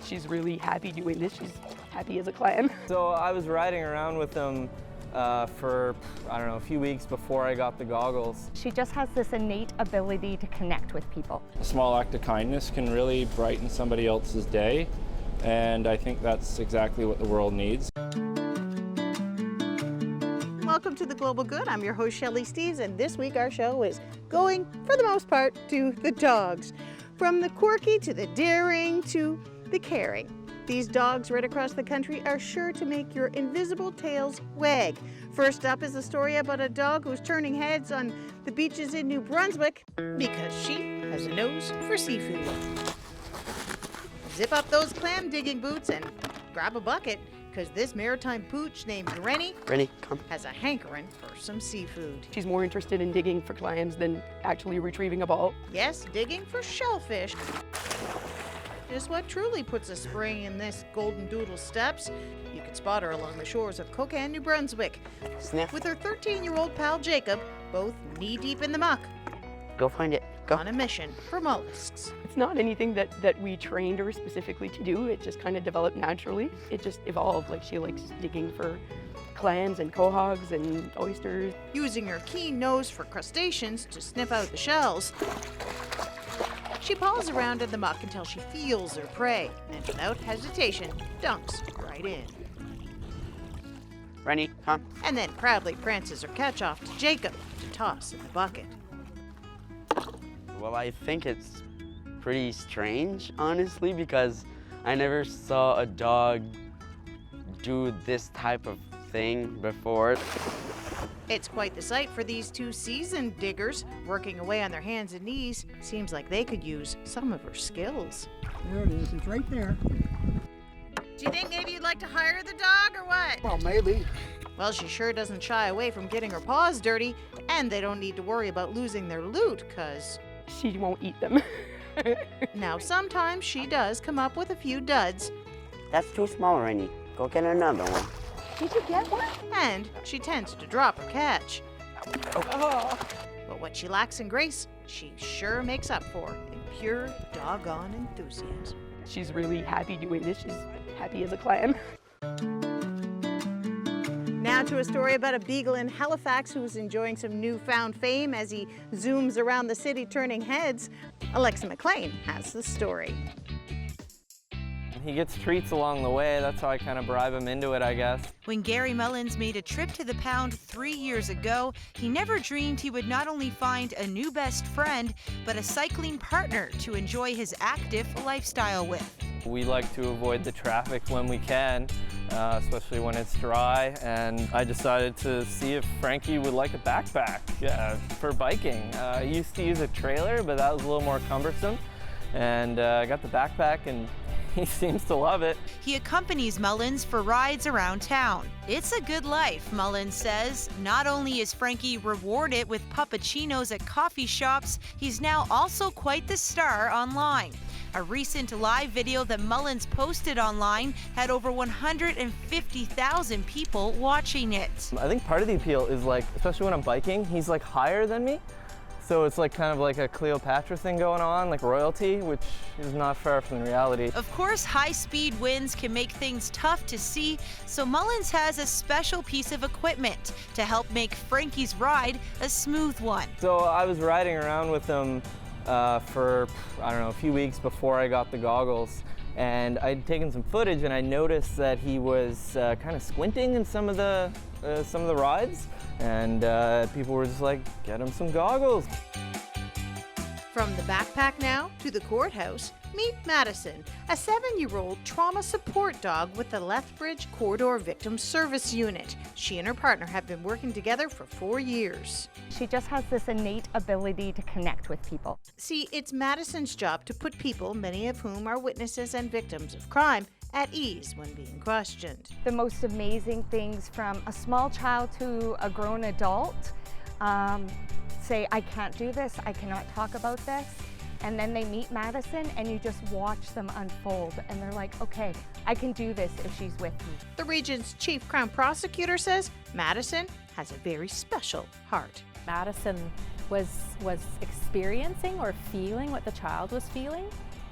She's really happy doing this. She's happy as a clam. So I was riding around with them for, I don't know, a few weeks before I got the goggles. She just has this innate ability to connect with people. A small act of kindness can really brighten somebody else's day, and I think that's exactly what the world needs. Welcome to The Global Good. I'm your host, Shelley Steves, and this week our show is going, for the most part, to the dogs. From the quirky to the daring to the caring. These dogs right across the country are sure to make your invisible tails wag. First up is a story about a dog who's turning heads on the beaches in New Brunswick because she has a nose for seafood. Zip up those clam digging boots and grab a bucket, because this maritime pooch named Reni come. has a hankering for some seafood. She's more interested in digging for clams than actually retrieving a ball. Yes, digging for shellfish is what truly puts a spring in this golden doodle steps. You can spot her along the shores of Cocan, New Brunswick, Sniff. with her 13-year-old pal Jacob, both knee-deep in the muck, Go find it. Go. on a mission for mollusks. It's not anything that we trained her specifically to do. It just kind of developed naturally. It just evolved. Like, she likes digging for clams and quahogs and oysters. Using her keen nose for crustaceans to sniff out the shells, she paws around in the muck until she feels her prey, and without hesitation, dunks right in. Reni, come. And then proudly prances her catch off to Jacob to toss in the bucket. Well, I think it's pretty strange, honestly, because I never saw a dog do this type of thing before. It's quite the sight for these two seasoned diggers working away on their hands and knees. Seems like they could use some of her skills. There it is, it's right there. Do you think maybe you'd like to hire the dog or what? Well, maybe. Well, she sure doesn't shy away from getting her paws dirty, and they don't need to worry about losing their loot, cause She won't eat them. now sometimes she does come up with a few duds, That's too small, Reni. Go get another one. Did you get one? and she tends to drop her catch. Oh. But what she lacks in grace, she sure makes up for in pure doggone enthusiasm. She's really happy doing this. She's happy as a clam. Now to a story about a beagle in Halifax who's enjoying some newfound fame as he zooms around the city turning heads. Alexa McLean has the story. He gets treats along the way. That's how I kind of bribe him into it, I guess. When Gary Mullins made a trip to the pound 3 years ago, he never dreamed he would not only find a new best friend, but a cycling partner to enjoy his active lifestyle with. We like to avoid the traffic when we can, especially when it's dry, and I decided to see if Frankie would like a backpack for biking. I used to use a trailer, but that was a little more cumbersome, and I got the backpack, and he seems to love it. He accompanies Mullins for rides around town. It's a good life, Mullins says. Not only is Frankie rewarded with puppuccinos at coffee shops, he's now also quite the star online. A recent live video that Mullins posted online had over 150,000 people watching it. I think part of the appeal is, like, especially when I'm biking, he's like higher than me. So it's like kind of like a Cleopatra thing going on, like royalty, which is not far from the reality. Of course, high-speed winds can make things tough to see, so Mullins has a special piece of equipment to help make Frankie's ride a smooth one. So I was riding around with him for, I don't know, a few weeks before I got the goggles. And I'd taken some footage and I noticed that he was kind of squinting in some of the rides. And people were just like, get him some goggles. From the backpack now to the courthouse, meet Madison, a 7-year-old trauma support dog with the Lethbridge Corridor Victim Service Unit. She and her partner have been working together for 4 years. She just has this innate ability to connect with people. See, it's Madison's job to put people, many of whom are witnesses and victims of crime, at ease when being questioned. The most amazing things, from a small child to a grown adult, say, I can't do this, I cannot talk about this. And then they meet Madison and you just watch them unfold and they're like, okay, I can do this if she's with me. The region's chief crown prosecutor says Madison has a very special heart. Madison was experiencing or feeling what the child was feeling,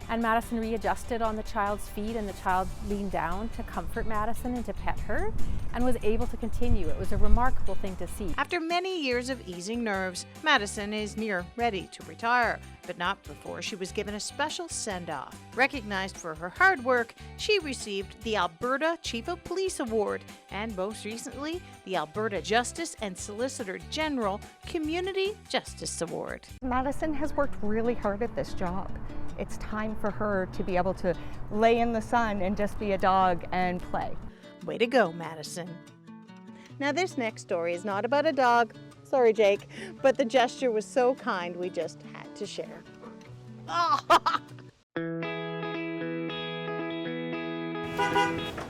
And Madison readjusted on the child's feet, and the child leaned down to comfort Madison and to pet her and was able to continue. It was a remarkable thing to see. After many years of easing nerves, Madison is near ready to retire, but not before she was given a special send-off. Recognized for her hard work, she received the Alberta Chief of Police Award and most recently, the Alberta Justice and Solicitor General Community Justice Award. Madison has worked really hard at this job. It's time for her to be able to lay in the sun and just be a dog and play. Way to go, Madison. Now this next story is not about a dog, sorry Jake, but the gesture was so kind we just had to share.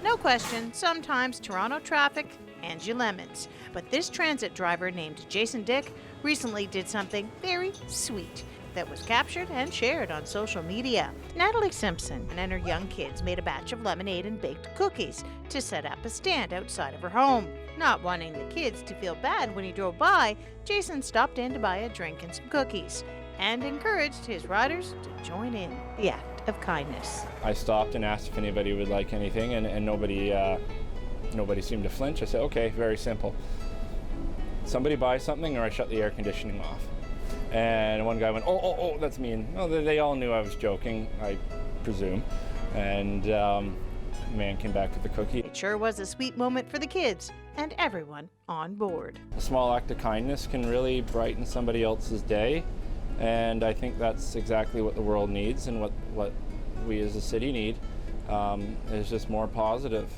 No question, sometimes Toronto traffic hands you lemons, but this transit driver named Jason Dick recently did something very sweet that was captured and shared on social media. Natalie Simpson and her young kids made a batch of lemonade and baked cookies to set up a stand outside of her home. Not wanting the kids to feel bad when he drove by, Jason stopped in to buy a drink and some cookies and encouraged his riders to join in the act of kindness. I stopped and asked if anybody would like anything, and nobody seemed to flinch. I said, okay, very simple. Somebody buy something or I shut the air conditioning off. And one guy went, oh, that's mean. Well, they all knew I was joking, I presume. And the man came back with the cookie. It sure was a sweet moment for the kids and everyone on board. A small act of kindness can really brighten somebody else's day. And I think that's exactly what the world needs and what we as a city need is just more positive.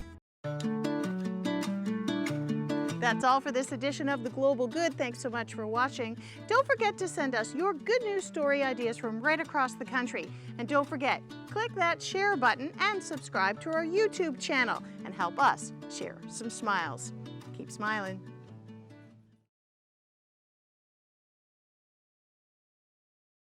That's all for this edition of The Global Good. Thanks so much for watching. Don't forget to send us your good news story ideas from right across the country. And don't forget, click that share button and subscribe to our YouTube channel and help us share some smiles. Keep smiling.